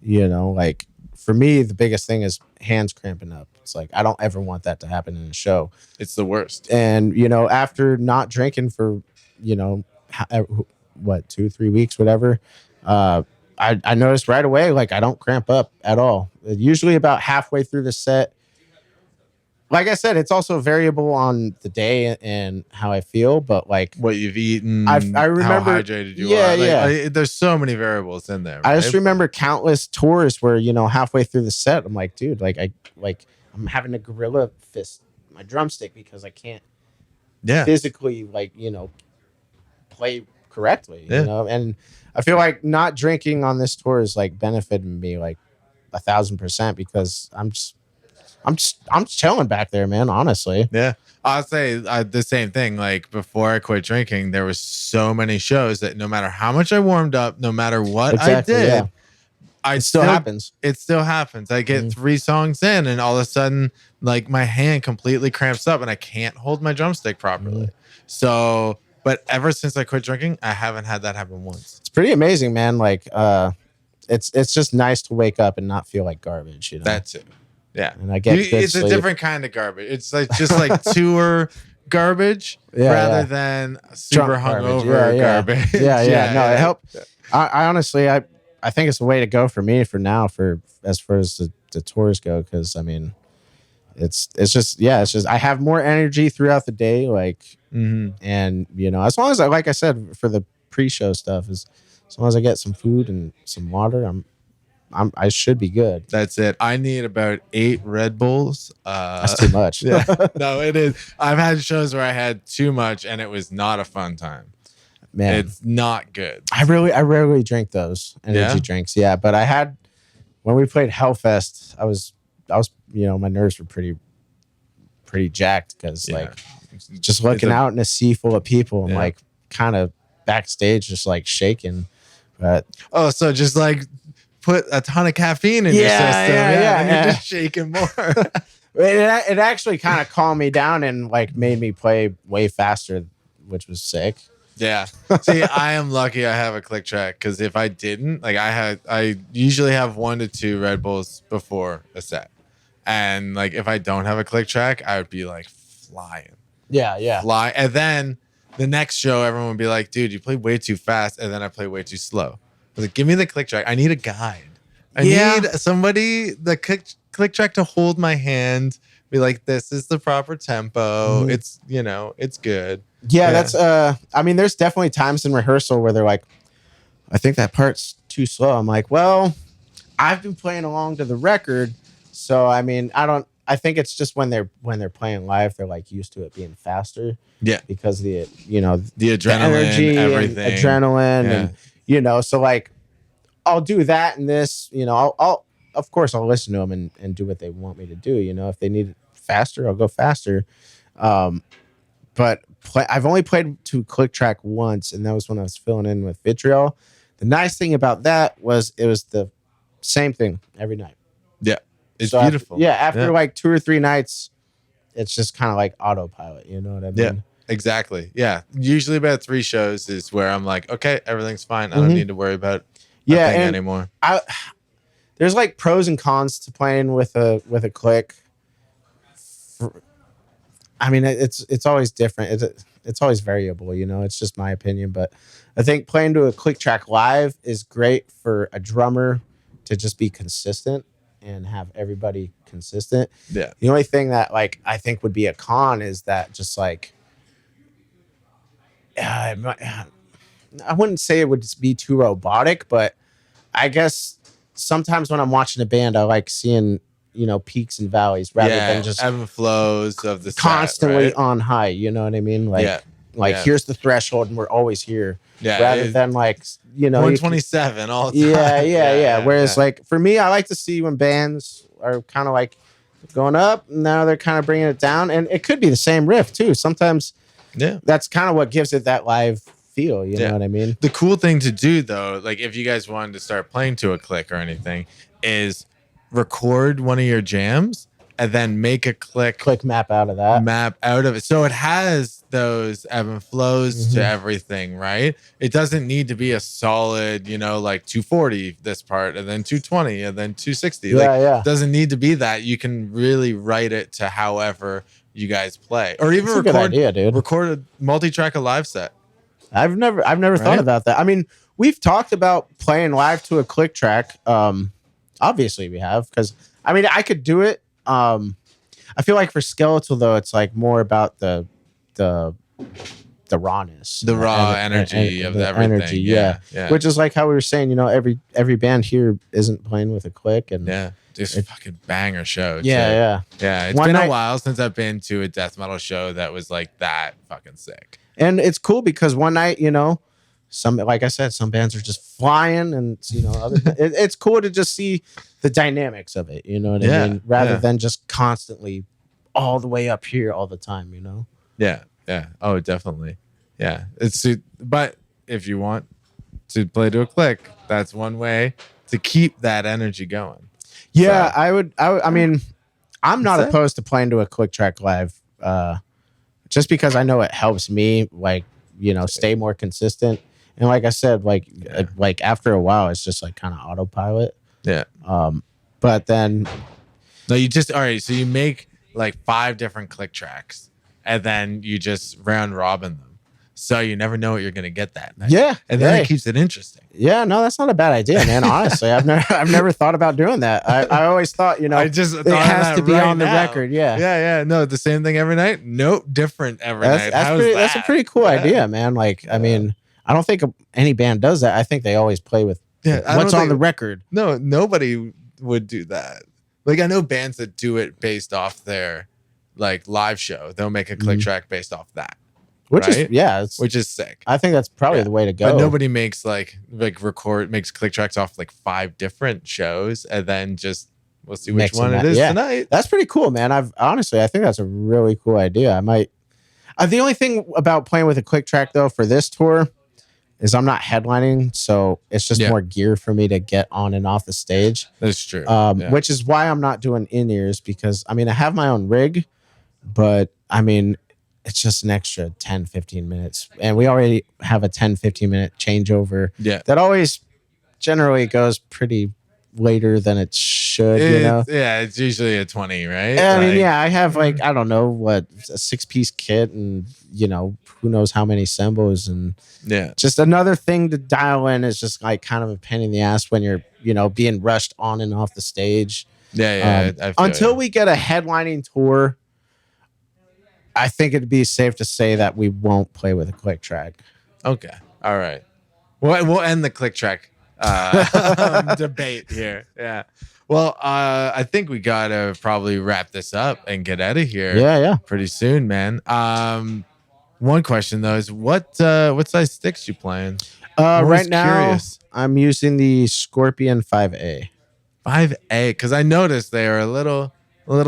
like for me, the biggest thing is hands cramping up. It's like I don't ever want that to happen in a show. It's the worst. And after not drinking for what 2-3 weeks, whatever, I noticed right away, like I don't cramp up at all. Usually about halfway through the set. Like I said, it's also variable on the day and how I feel, but like what you've eaten, I remember how hydrated you are. There's so many variables in there. I just remember countless tours where halfway through the set, I'm like, dude, I'm having to gorilla fist my drumstick because I can't physically play correctly. And I feel like not drinking on this tour is like benefited me like 1,000% because I'm chilling back there, man. Honestly. Yeah. I'll say the same thing. Like before I quit drinking, there was so many shows that no matter how much I warmed up, no matter what I did, it still happens. It still happens. I get 3 songs in and all of a sudden, like my hand completely cramps up and I can't hold my drumstick properly. So, but ever since I quit drinking, I haven't had that happen once. It's pretty amazing, man. Like, it's just nice to wake up and not feel like garbage. That's it. Yeah, and I get it's sleep. A different kind of garbage. It's like just like tour garbage rather than super hungover garbage. Yeah. No, it helped. I honestly, I think it's the way to go for me for now, for as far as the tours go, because I mean, it's just I have more energy throughout the day, like, and as long as like I said for the pre-show stuff, as long as I get some food and some water, I should be good. That's it. I need about 8 Red Bulls. That's too much. No, it is. I've had shows where I had too much and it was not a fun time. Man, it's not good. I rarely drink those energy drinks. Yeah, but I had when we played Hellfest. I was my nerves were pretty jacked because like just looking out in a sea full of people and like kind of backstage just like shaking. But so just like put a ton of caffeine in your system, and you're just shaking more. It actually kind of calmed me down and like made me play way faster, which was sick. Yeah. See, I am lucky I have a click track because if I didn't, like I usually have 1 to 2 Red Bulls before a set, and like if I don't have a click track, I would be like flying. Yeah. Fly, and then the next show, everyone would be like, "Dude, you play way too fast," and then I play way too slow. I was like, give me the click track. I need a guide. I need somebody, the click track to hold my hand, be like, this is the proper tempo. It's, it's good. Yeah, that's, I mean, there's definitely times in rehearsal where they're like, I think that part's too slow. I'm like, well, I've been playing along to the record. So, I mean, I think it's just when they're playing live, they're like used to it being faster. Yeah. Because the adrenaline, the energy, everything. And adrenaline and, so like, I'll do that and this, I'll of course I'll listen to them and do what they want me to do. If they need it faster, I'll go faster. But I've only played to click track once, and that was when I was filling in with Vitriol. The nice thing about that was it was the same thing every night. Yeah, it's beautiful. After like 2 or 3 nights, it's just kind of like autopilot. You know what I mean? Yeah. Exactly. Yeah. Usually about 3 shows is where I'm like, okay, everything's fine. I don't need to worry about thing anymore. There's like pros and cons to playing with a click. I mean, it's always different. It's always variable. It's just my opinion, but I think playing to a click track live is great for a drummer to just be consistent and have everybody consistent. Yeah. The only thing that like I think would be a con is that just like I wouldn't say it would be too robotic, but I guess sometimes when I'm watching a band, I like seeing, peaks and valleys rather than just ebb and flows of the constantly set, right? on high. You know what I mean? Like, here's the threshold and we're always here. Yeah. Rather than like, 127 all the time. Yeah. Whereas like for me, I like to see when bands are kind of like going up, now they're kind of bringing it down, and it could be the same riff too. Sometimes that's kind of what gives it that live feel, you know what I mean? The cool thing to do though, like if you guys wanted to start playing to a click or anything, is record one of your jams and then make a click map out of that. map out of it. So it has those ebb and flows to everything, right? It doesn't need to be a solid, like 240 this part and then 220 and then 260. Yeah. It doesn't need to be that. You can really write it to however you guys play, or even That's a good idea, dude. record a multi-track a live set. I've never thought about that. I mean, we've talked about playing live to a click track. Obviously we have, because I mean, I could do it. I feel like for Skeletal though, it's like more about the rawness, The raw energy of the everything. energy, yeah. Which is like how we were saying, every band here isn't playing with a click, and just fucking banger show. Yeah. It's been a while since I've been to a death metal show that was like that fucking sick. And it's cool because one night, some, like I said, some bands are just flying, and it's cool to just see the dynamics of it. You know what I mean? Rather than just constantly all the way up here all the time. Yeah. Oh, definitely. Yeah. But if you want to play to a click, that's one way to keep that energy going. Yeah, So, I mean, I'm not opposed to playing to a click track live, just because I know it helps me, stay more consistent. And like I said, like after a while, it's just like kind of autopilot. Yeah. But then, No, all right. So you make like 5 different click tracks, and then you just round robin them. So you never know what you're gonna get that night. Yeah. And then it keeps it interesting. Yeah, no, that's not a bad idea, man. Honestly, I've never thought about doing that. I always thought, I just it has to be on the record. Yeah. Yeah. No, the same thing every night. Nope, different every night. That's a pretty cool idea, man. Like, I mean, I don't think any band does that. I think they always play with what's on the record. No, nobody would do that. Like, I know bands that do it based off their like live show. They'll make a click track based off that. Which right? Which is sick. I think that's probably the way to go. But nobody makes makes click tracks off like 5 different shows, and then we'll see which one it is tonight. That's pretty cool, man. I think that's a really cool idea. I might. The only thing about playing with a click track though for this tour is I'm not headlining, so it's just more gear for me to get on and off the stage. That's true. Which is why I'm not doing in-ears, because I mean I have my own rig, but I mean it's just an extra 10, 15 minutes. And we already have a 10, 15 minute changeover. Yeah. That always generally goes pretty later than it should, Yeah, it's usually a 20, right? I mean, I have I don't know what, a 6-piece kit, and who knows how many cymbals, and just another thing to dial in is just like kind of a pain in the ass when you're, being rushed on and off the stage. Until we get a headlining tour, I think it'd be safe to say that we won't play with a click track. Okay. All right. We'll end the click track debate here. Yeah. Well, I think we gotta probably wrap this up and get out of here. Yeah. Pretty soon, man. One question though is what size sticks you playing? Right now, curious. I'm using the Scorpion 5A. 5A, because I noticed they are a little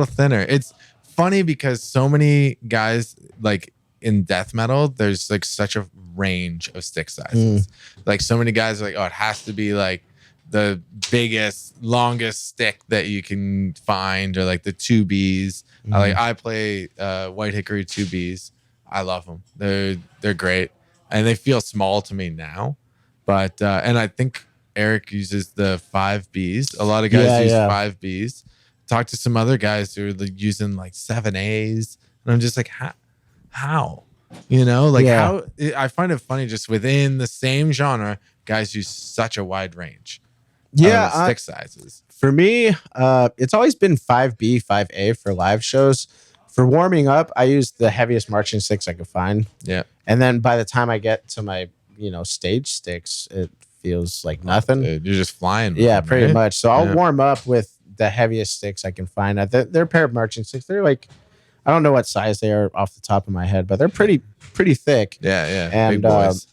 thinner. It's funny because so many guys like in death metal, there's like such a range of stick sizes. Like so many guys are like, oh, it has to be like the biggest, longest stick that you can find, or like the 2Bs. I play White Hickory 2Bs. I love them. They're great, and they feel small to me now. But and I think Eric uses the 5Bs. A lot of guys use 5Bs. Talk to some other guys who are using like 7As, and I'm just like, how? How? I find it funny just within the same genre, guys use such a wide range. Stick sizes. For me, it's always been 5B, 5A for live shows. For warming up, I use the heaviest marching sticks I could find. Yeah, and then by the time I get to my stage sticks, it feels like nothing. Dude, you're just flying. Yeah, pretty much. So I'll warm up with the heaviest sticks I can find. They're a pair of marching sticks. They're like, I don't know what size they are off the top of my head, but they're pretty thick. Yeah. And big boys.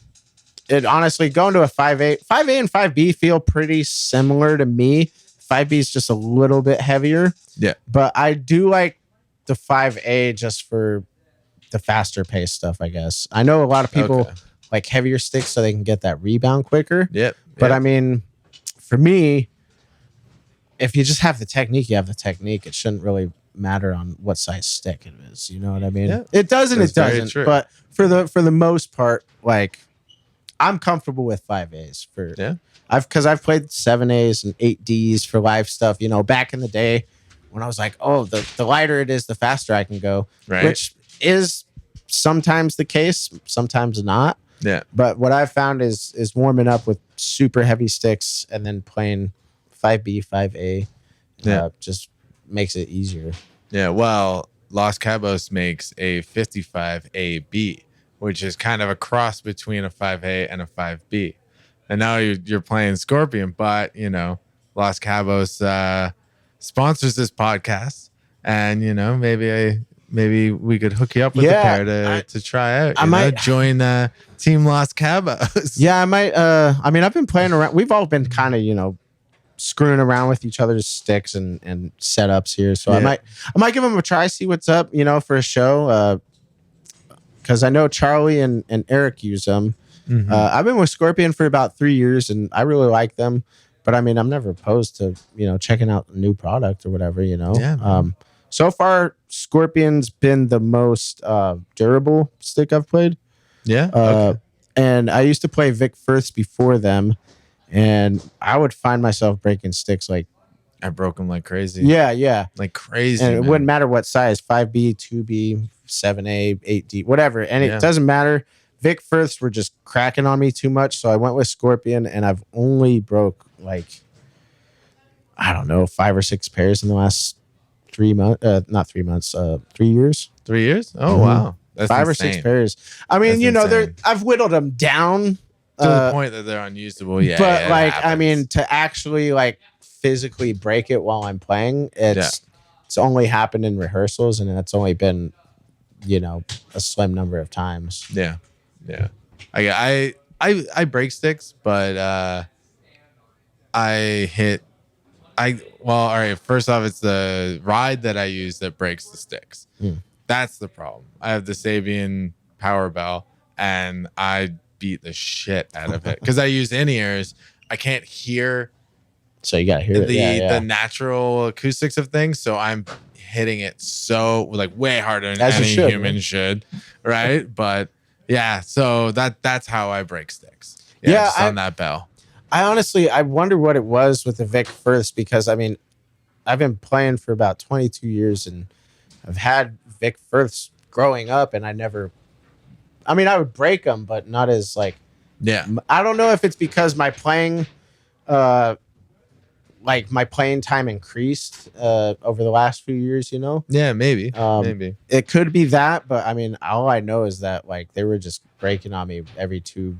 It honestly, going to a 5A and 5B feel pretty similar to me. 5B is just a little bit heavier. Yeah. But I do like the 5A just for the faster pace stuff, I guess. I know a lot of people like heavier sticks so they can get that rebound quicker. Yep. But I mean, for me, if you just have the technique, you have the technique. It shouldn't really matter on what size stick it is. You know what I mean? Yeah. It doesn't. That's It very doesn't. true. But for the most part, like I'm comfortable with 5As for. Yeah. I've played 7As and 8Ds for live stuff. You know, back in the day when I was like, oh, the lighter it is, the faster I can go. Right. Which is sometimes the case, sometimes not. Yeah. But what I've found is warming up with super heavy sticks and then playing 5B, 5A. Just makes it easier. Yeah. Well, Los Cabos makes a 55AB, which is kind of a cross between a 5A and a 5B. And now you're playing Scorpion, but you know, Los Cabos sponsors this podcast, and you know, maybe we could hook you up with the pair to try out. I might join Team Los Cabos. Yeah, I might. I mean, I've been playing around. We've all been kind of, you know, screwing around with each other's sticks and setups here. So I might give them a try, see what's up, you know, for a show. Because I know Charlie and Eric use them. Mm-hmm. I've been with Scorpion for about 3 years, and I really like them. But I mean, I'm never opposed to, you know, checking out a new product or whatever, you know. Yeah, so far, Scorpion's been the most durable stick I've played. Yeah. Okay. And I used to play Vic Firths before them, and I would find myself breaking sticks like. I broke them like crazy. Yeah. Like crazy. And it wouldn't matter what size, 5B, 2B, 7A, 8D, whatever. And it doesn't matter. Vic Firths were just cracking on me too much, so I went with Scorpion, and I've only broke like, I don't know, 5 or 6 pairs in the last 3 months. Not 3 months. 3 years. 3 years? Oh wow, that's 5 insane. or 6 pairs. I mean, you know, I've whittled them down to the point that they're unusable. Yeah, but like, I mean, to actually like physically break it while I'm playing, it's only happened in rehearsals, and it's only been, you know, a slim number of times. Yeah. I break sticks, but all right, first off, it's the ride that I use that breaks the sticks. That's the problem. I have the Sabian Power Bell, and I beat the shit out of it because I use in-ears. I can't hear, so you gotta hear the natural acoustics of things, so I'm hitting it so like way harder than any human should, right? But yeah, so that's how I break sticks. Just on that bell. I honestly, I wonder what it was with the Vic Firths, because I mean, I've been playing for about 22 years, and I've had Vic Firths growing up, and I would break them, but not as like. Yeah. I don't know if it's because my playing, like my playing time increased over the last few years, you know? Yeah, maybe. Maybe. It could be that, but I mean, all I know is that like they were just breaking on me every 2-3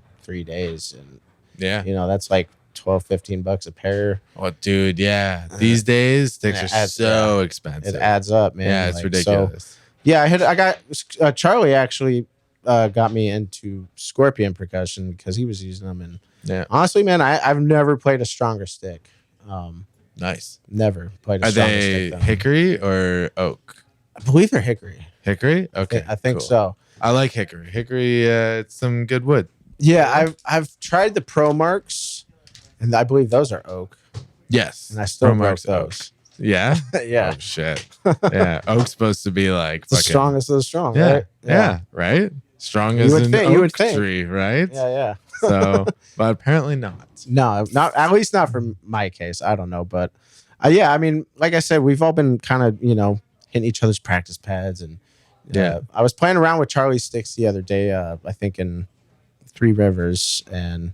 days. And yeah, you know, that's like $12-15 a pair. Oh, dude, yeah. These days, sticks are so expensive. It adds up, man. Yeah, it's like, ridiculous. So, yeah, I got Charlie actually got me into Scorpion percussion because he was using them, and honestly, man, I've never played a stronger stick. Nice. Never played a stronger stick. Are they hickory or oak? I believe they're hickory. Hickory? Okay, I think so. I like hickory. Hickory, it's some good wood. Yeah, I've tried the Pro Marks, and I believe those are oak. Yes, and I still broke those. Oak. Yeah. Yeah. Oh shit. Yeah, oak's supposed to be like the strongest of the strong. Yeah. Right? Yeah. Right. Strong as an oak tree, right? Yeah. So, but apparently not. No, not at least not for my case. I don't know, but yeah, I mean, like I said, we've all been kind of, you know, hitting each other's practice pads, and I was playing around with Charlie's sticks the other day. I think in 3 Rivers, and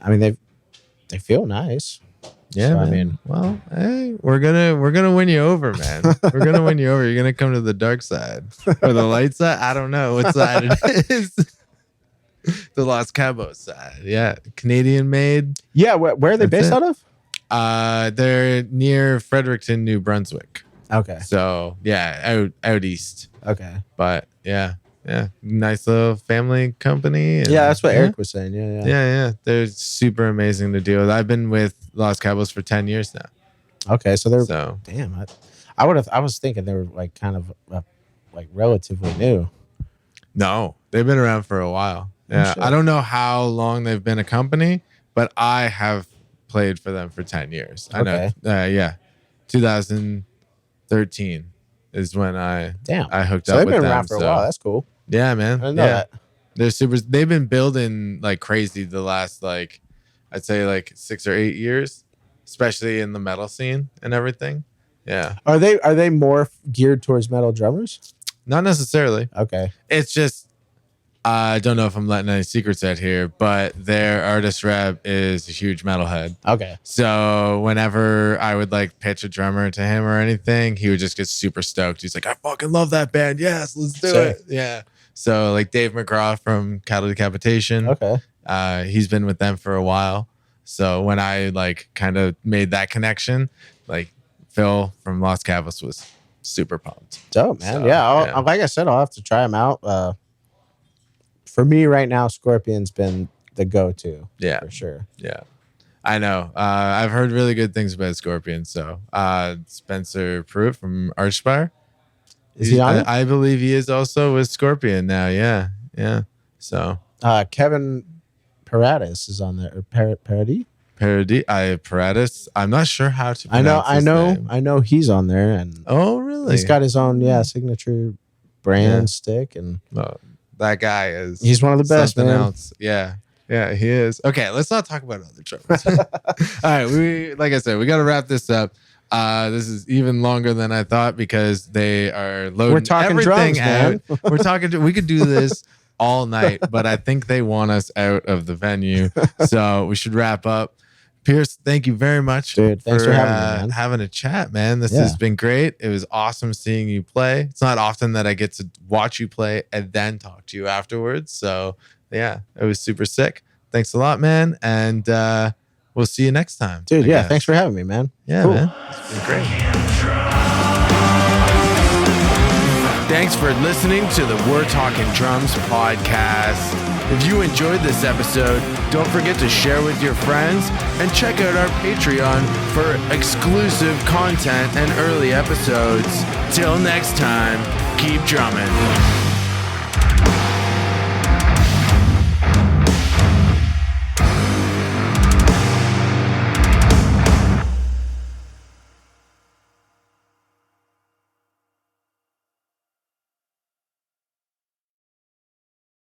I mean they feel nice. Yeah, so, I mean, well, hey, we're gonna win you over, man. We're gonna win you over. You're gonna come to the dark side or the light side. I don't know what side it is. The Los Cabos side, yeah, Canadian made. Yeah, where are they based out of? They're near Fredericton, New Brunswick. Okay. So yeah, out east. Okay. But yeah, nice little family company. And, yeah, that's what Eric was saying. Yeah. They're super amazing to deal with. I've been with Los Cabos for 10 years now. Okay, so they're damn. I was thinking they were like kind of like relatively new. No, they've been around for a while. Yeah, I don't know how long they've been a company, but I have played for them for 10 years. I know. 2013 is when I Damn. hooked So up they've with been them. around for a so- while. That's cool. Yeah, man. I didn't know that. They're super. They've been building like crazy the last like, I'd say like 6 or 8 years, especially in the metal scene and everything. Yeah. Are they more geared towards metal drummers? Not necessarily. Okay. It's just I don't know if I'm letting any secrets out here, but their artist rep is a huge metalhead. Okay. So whenever I would like pitch a drummer to him or anything, he would just get super stoked. He's like, I fucking love that band. Yes, let's do Sick. it. Yeah. So like Dave McGraw from Cattle Decapitation. Okay. He's been with them for a while. So when I like kind of made that connection, like Phil from Los Cavos was super pumped. Dope, man. So, yeah, yeah. like I said, I'll have to try them out. For me right now, Scorpion's been the go-to. Yeah. For sure. Yeah. I know. I've heard really good things about Scorpion. So Spencer Pruitt from Archspire. Is he on it? I believe he is also with Scorpion now. Yeah. Yeah. So Kevin Paradis is on there. Or Paradis. I'm not sure how to I pronounce his name. know he's on there, and Oh, really? he's got his own signature brand stick, and Oh, that guy is. he's one of the best, something man. else. Yeah. Yeah, he is. Okay, let's not talk about other drummers. All right, like I said, we got to wrap this up. This is even longer than I thought because they are loading We're talking everything drums, man. out. We're talking. We could do this all night, but I think they want us out of the venue, so we should wrap up. Pierce, thank you very much, Dude, thanks for having me, man. having a chat, man. This has been great. It was awesome seeing you play. It's not often that I get to watch you play and then talk to you afterwards. So yeah, it was super sick. Thanks a lot, man, and we'll see you next time. Dude, I yeah, guess. thanks for having me, man. Yeah, Cool. man. It's been great. Thanks for listening to the We're Talking Drums podcast. If you enjoyed this episode, don't forget to share with your friends and check out our Patreon for exclusive content and early episodes. Till next time, keep drumming.